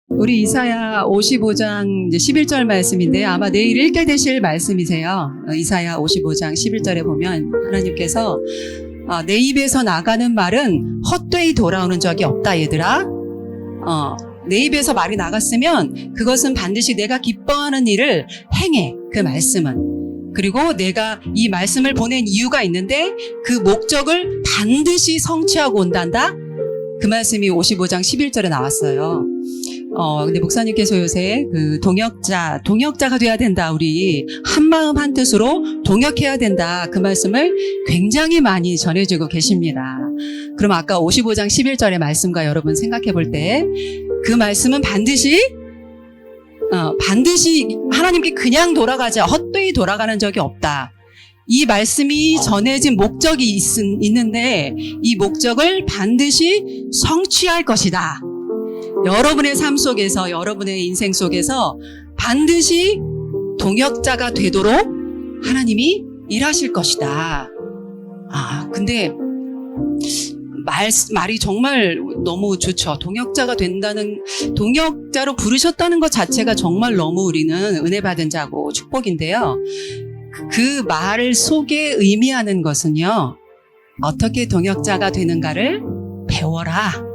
우리 이사야 55장 11절 말씀인데 아마 내일 읽게 되실 말씀이세요. 이사야 55장 11절에 보면 하나님께서 내 입에서 나가는 말은 헛되이 돌아오는 적이 없다 얘들아. 내 입에서 말이 나갔으면 그것은 반드시 내가 기뻐하는 일을 행해. 그 말씀은. 그리고 내가 이 말씀을 보낸 이유가 있는데 그 목적을 반드시 성취하고 온단다. 그 말씀이 55장 11절에 나왔어요. 근데 목사님께서 요새 그 동역자가 돼야 된다. 우리 한마음 한뜻으로 동역해야 된다. 그 말씀을 굉장히 많이 전해주고 계십니다. 그럼 아까 55장 11절의 말씀과 여러분 생각해 볼 때 그 말씀은 반드시 하나님께 그냥 돌아가자. 헛되이 돌아가는 적이 없다. 이 말씀이 전해진 목적이 있는데 이 목적을 반드시 성취할 것이다. 여러분의 삶 속에서, 여러분의 인생 속에서 반드시 동역자가 되도록 하나님이 일하실 것이다. 근데 말이 정말 너무 좋죠. 동역자로 부르셨다는 것 자체가 정말 너무 우리는 은혜 받은 자고 축복인데요. 그 말 속에 의미하는 것은요, 어떻게 동역자가 되는가를 배워라.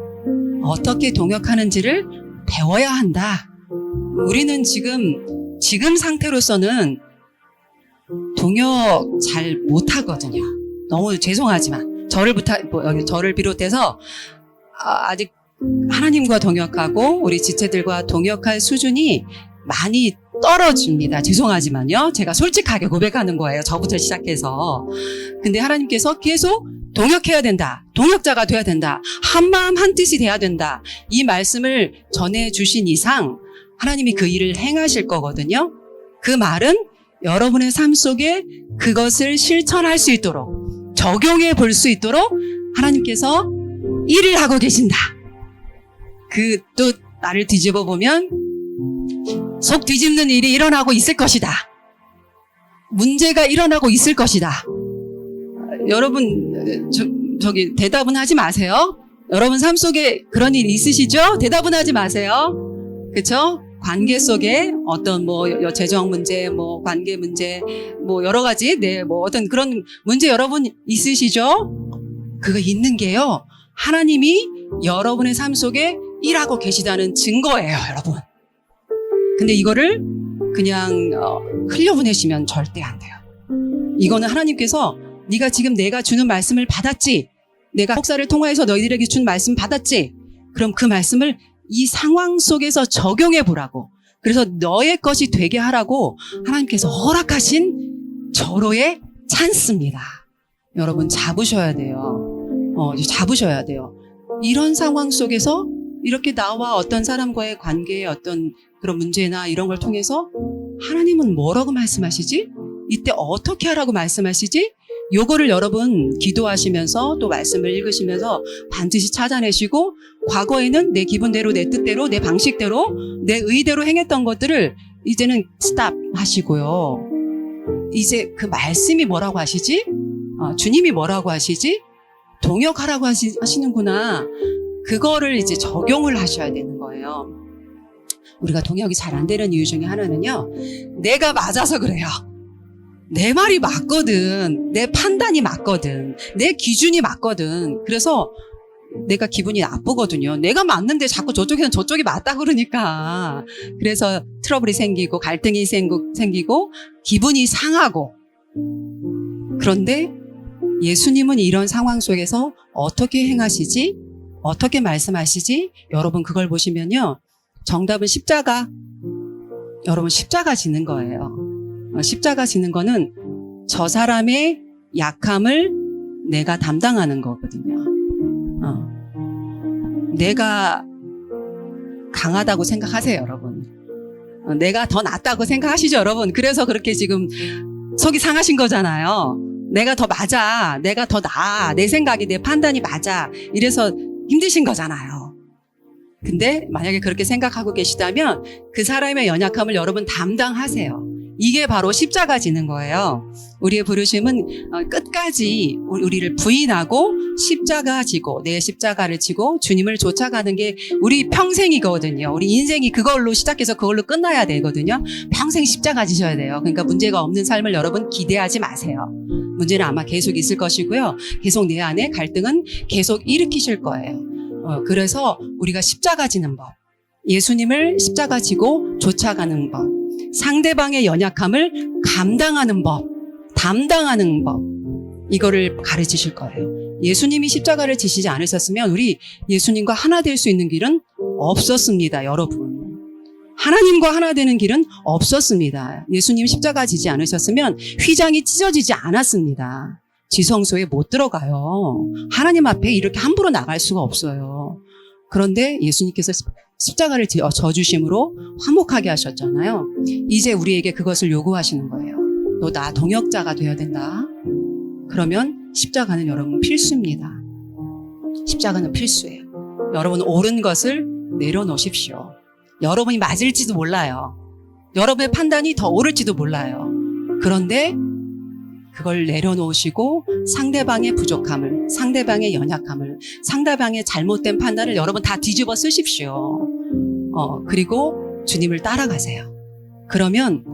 어떻게 동역하는지를 배워야 한다. 우리는 지금 상태로서는 동역 잘 못하거든요. 너무 죄송하지만 저를 비롯해서 아직 하나님과 동역하고 우리 지체들과 동역할 수준이 많이 떨어집니다. 죄송하지만요. 제가 솔직하게 고백하는 거예요. 저부터 시작해서. 근데 하나님께서 계속 동역해야 된다. 동역자가 돼야 된다. 한마음 한뜻이 돼야 된다. 이 말씀을 전해주신 이상 하나님이 그 일을 행하실 거거든요. 그 말은 여러분의 삶 속에 그것을 실천할 수 있도록, 적용해 볼 수 있도록 하나님께서 일을 하고 계신다. 또 나를 뒤집어 보면 속 뒤집는 일이 일어나고 있을 것이다. 문제가 일어나고 있을 것이다. 여러분, 대답은 하지 마세요. 여러분 삶 속에 그런 일이 있으시죠? 대답은 하지 마세요. 그쵸? 관계 속에 어떤 재정 문제, 관계 문제, 여러 가지, 어떤 그런 문제 여러분 있으시죠? 그거 있는 게요, 하나님이 여러분의 삶 속에 일하고 계시다는 증거예요, 여러분. 근데 이거를 그냥 흘려보내시면 절대 안 돼요. 이거는 하나님께서 네가 지금 내가 주는 말씀을 받았지? 내가 목사를 통하여서 너희들에게 준 말씀 받았지? 그럼 그 말씀을 이 상황 속에서 적용해 보라고. 그래서 너의 것이 되게 하라고 하나님께서 허락하신 절호의 찬스입니다. 여러분 잡으셔야 돼요. 잡으셔야 돼요. 이런 상황 속에서 이렇게 나와 어떤 사람과의 관계에 어떤 그런 문제나 이런 걸 통해서 하나님은 뭐라고 말씀하시지? 이때 어떻게 하라고 말씀하시지? 요거를 여러분 기도하시면서 또 말씀을 읽으시면서 반드시 찾아내시고, 과거에는 내 기분대로, 내 뜻대로, 내 방식대로, 내 의대로 행했던 것들을 이제는 스탑 하시고요. 이제 그 말씀이 뭐라고 하시지? 주님이 뭐라고 하시지? 동역하라고 하시는구나. 그거를 이제 적용을 하셔야 되는 거예요. 우리가 동역이 잘 안 되는 이유 중에 하나는요, 내가 맞아서 그래요. 내 말이 맞거든. 내 판단이 맞거든. 내 기준이 맞거든. 그래서 내가 기분이 나쁘거든요. 내가 맞는데 자꾸 저쪽에는 저쪽이 맞다 그러니까. 그래서 트러블이 생기고 갈등이 생기고 기분이 상하고. 그런데 예수님은 이런 상황 속에서 어떻게 행하시지? 어떻게 말씀하시지? 여러분 그걸 보시면요, 정답은 십자가. 여러분 십자가 지는 거예요. 십자가 지는 거는 저 사람의 약함을 내가 담당하는 거거든요. 내가 강하다고 생각하세요, 여러분. 내가 더 낫다고 생각하시죠, 여러분. 그래서 그렇게 지금 속이 상하신 거잖아요. 내가 더 맞아. 내가 더 나아. 내 생각이, 내 판단이 맞아. 이래서 힘드신 거잖아요. 근데 만약에 그렇게 생각하고 계시다면 그 사람의 연약함을 여러분 담당하세요. 이게 바로 십자가 지는 거예요. 우리의 부르심은 끝까지 우리를 부인하고 십자가 지고 내 십자가를 지고 주님을 쫓아가는 게 우리 평생이거든요. 우리 인생이 그걸로 시작해서 그걸로 끝나야 되거든요. 평생 십자가 지셔야 돼요. 그러니까 문제가 없는 삶을 여러분 기대하지 마세요. 문제는 아마 계속 있을 것이고요. 계속 내 안에 갈등은 계속 일으키실 거예요. 그래서 우리가 십자가 지는 법, 예수님을 십자가 지고 쫓아가는 법, 상대방의 연약함을 감당하는 법, 담당하는 법, 이거를 가르치실 거예요. 예수님이 십자가를 지시지 않으셨으면 우리 예수님과 하나 될 수 있는 길은 없었습니다, 여러분. 하나님과 하나 되는 길은 없었습니다. 예수님 십자가 지지 않으셨으면 휘장이 찢어지지 않았습니다. 지성소에 못 들어가요. 하나님 앞에 이렇게 함부로 나갈 수가 없어요. 그런데 예수님께서 십자가를 져주심으로 화목하게 하셨잖아요. 이제 우리에게 그것을 요구하시는 거예요. 너 나 동역자가 되어야 된다. 그러면 십자가는 여러분 필수입니다. 십자가는 필수예요. 여러분 옳은 것을 내려놓으십시오. 여러분이 맞을지도 몰라요. 여러분의 판단이 더 옳을지도 몰라요. 그런데 그걸 내려놓으시고 상대방의 부족함을, 상대방의 연약함을, 상대방의 잘못된 판단을 여러분 다 뒤집어 쓰십시오. 그리고 주님을 따라가세요. 그러면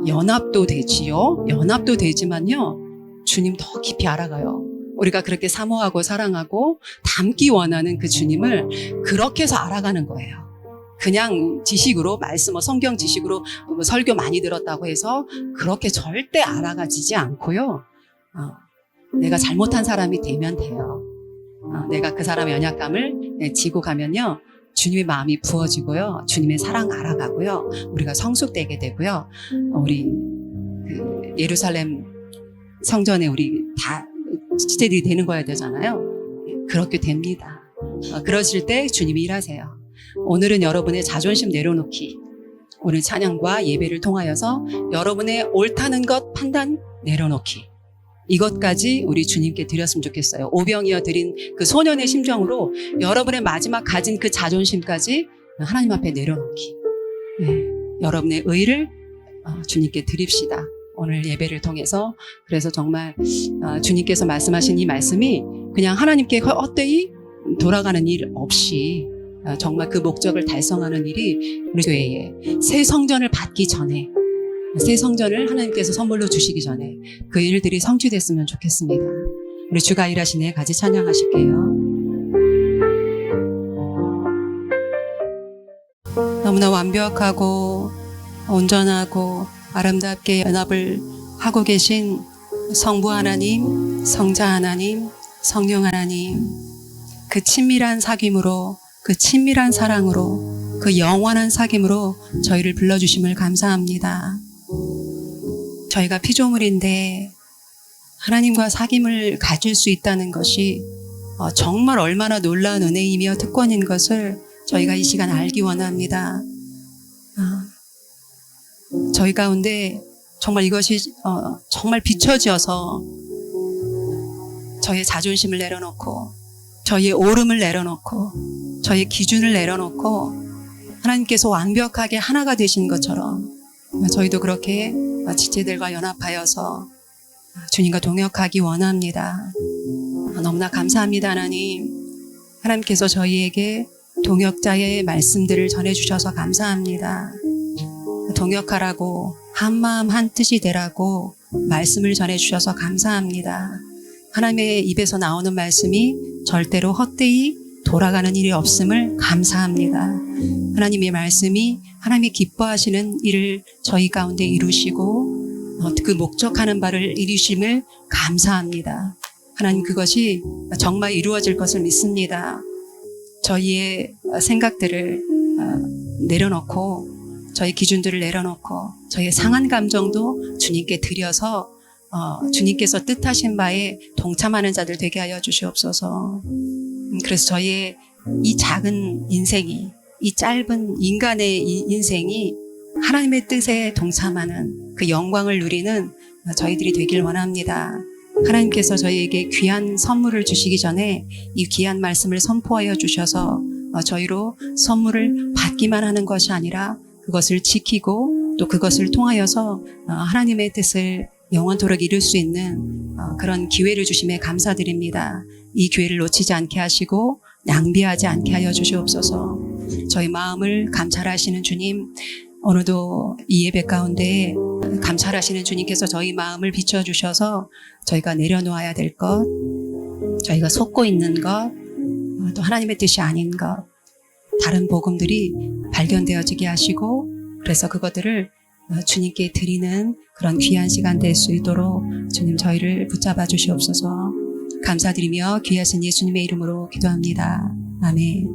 연합도 되지요. 연합도 되지만요. 주님 더 깊이 알아가요. 우리가 그렇게 사모하고 사랑하고 닮기 원하는 그 주님을 그렇게 해서 알아가는 거예요. 그냥 지식으로 말씀, 성경 지식으로 설교 많이 들었다고 해서 그렇게 절대 알아가지지 않고요. 내가 잘못한 사람이 되면 돼요. 내가 그 사람의 연약감을 지고 가면요. 주님의 마음이 부어지고요. 주님의 사랑 알아가고요. 우리가 성숙되게 되고요. 우리 그 예루살렘 성전에 우리 다 지체들이 되는 거야 되잖아요. 그렇게 됩니다. 그러실 때 주님이 일하세요. 오늘은 여러분의 자존심 내려놓기, 오늘 찬양과 예배를 통하여서 여러분의 옳다는 것 판단 내려놓기, 이것까지 우리 주님께 드렸으면 좋겠어요. 오병이어 드린 그 소년의 심정으로 여러분의 마지막 가진 그 자존심까지 하나님 앞에 내려놓기. 네, 여러분의 의를 주님께 드립시다. 오늘 예배를 통해서. 그래서 정말 주님께서 말씀하신 이 말씀이 그냥 하나님께 헛되이 돌아가는 일 없이 정말 그 목적을 달성하는 일이 우리 교회에 새 성전을 받기 전에, 새 성전을 하나님께서 선물로 주시기 전에 그 일들이 성취됐으면 좋겠습니다. 우리 주가 일하시네 같이 찬양하실게요. 너무나 완벽하고 온전하고 아름답게 연합을 하고 계신 성부 하나님, 성자 하나님, 성령 하나님, 그 친밀한 사귐으로, 그 친밀한 사랑으로, 그 영원한 사귐으로 저희를 불러주심을 감사합니다. 저희가 피조물인데 하나님과 사귐을 가질 수 있다는 것이 정말 얼마나 놀라운 은혜이며 특권인 것을 저희가 이 시간 알기 원합니다. 저희 가운데 정말 이것이 정말 비춰져서 저희의 자존심을 내려놓고 저희의 옳음을 내려놓고 저희의 기준을 내려놓고 하나님께서 완벽하게 하나가 되신 것처럼 저희도 그렇게 지체들과 연합하여서 주님과 동역하기 원합니다. 너무나 감사합니다. 하나님. 하나님께서 저희에게 동역자의 말씀들을 전해주셔서 감사합니다. 동역하라고 한마음 한뜻이 되라고 말씀을 전해주셔서 감사합니다. 하나님의 입에서 나오는 말씀이 절대로 헛되이 돌아가는 일이 없음을 감사합니다. 하나님의 말씀이 하나님이 기뻐하시는 일을 저희 가운데 이루시고 그 목적하는 바를 이루심을 감사합니다. 하나님 그것이 정말 이루어질 것을 믿습니다. 저희의 생각들을 내려놓고 저희 기준들을 내려놓고 저희의 상한 감정도 주님께 드려서 주님께서 뜻하신 바에 동참하는 자들 되게 하여 주시옵소서. 그래서 저희의 이 작은 인생이, 이 짧은 인간의 이 인생이 하나님의 뜻에 동참하는 그 영광을 누리는 저희들이 되길 원합니다. 하나님께서 저희에게 귀한 선물을 주시기 전에 이 귀한 말씀을 선포하여 주셔서 저희로 선물을 받기만 하는 것이 아니라 그것을 지키고 또 그것을 통하여서 하나님의 뜻을 영원토록 이룰 수 있는 그런 기회를 주심에 감사드립니다. 이 기회를 놓치지 않게 하시고 낭비하지 않게 하여 주시옵소서. 저희 마음을 감찰하시는 주님, 오늘도 이 예배 가운데 감찰하시는 주님께서 저희 마음을 비춰주셔서 저희가 내려놓아야 될 것, 저희가 속고 있는 것, 또 하나님의 뜻이 아닌 것, 다른 복음들이 발견되어지게 하시고, 그래서 그것들을 주님께 드리는 그런 귀한 시간 될 수 있도록 주님 저희를 붙잡아 주시옵소서. 감사드리며 귀하신 예수님의 이름으로 기도합니다. 아멘.